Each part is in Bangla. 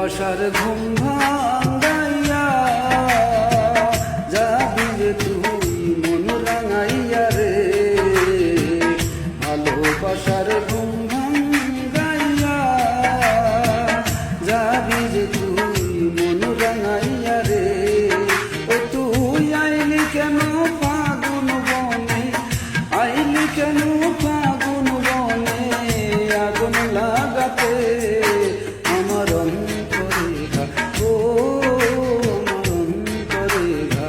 ভালোবাসার ঘুম ভাঙাইয়া যাবি রে তুই মন রাঙাইয়া রে, ভালোবাসার ঘুম ভাঙাইয়া যাবি রে তুই মন রাঙাইয়া রে। ও তুই আইলি কেন ফাগুন বনে, আইলি কেন ফাগুন বনে আগুন লাগাতে আমার অন্তরে ঘা, ও আমার অন্তরে ঘা,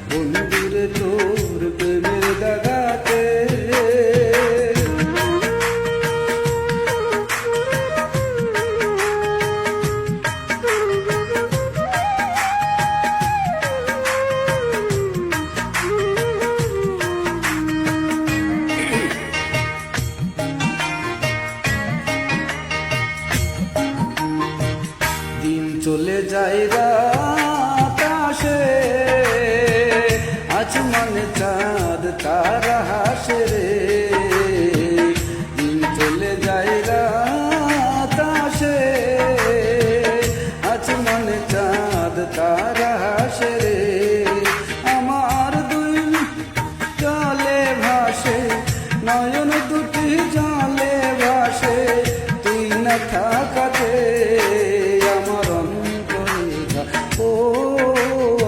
বন্ধুরে তোর প্রেমের দাগাতে। দিন চলে যায় রাত আসে, আজ মনে চাঁদ তারা হাসে রে। দিন চলে যায় রাত আসে, আজ মনে চাঁদ তারা হাসে রে। আমার দুই জলে ভাসে, নয়ন দুটি জলে ভাসে, তুই না থাকাতে আমার অন্তরে ঘা, ও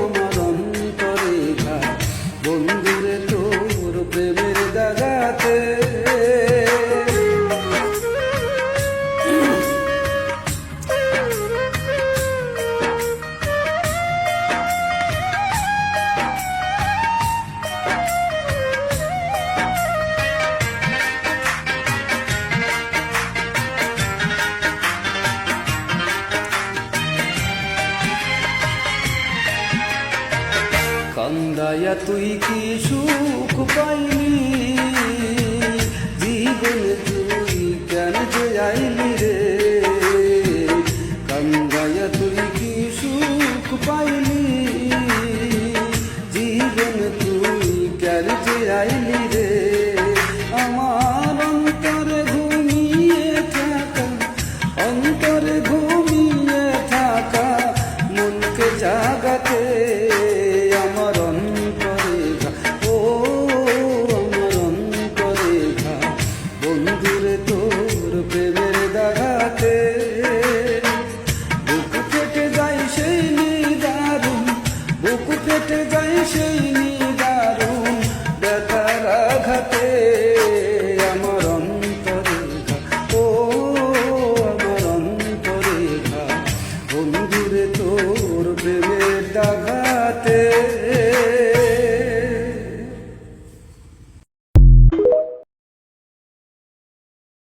আমার অন্তরে ঘা, বন্ধুরে তোর প্রেমের দাগাতে। কান্দায়া তুই কি সুখ পাই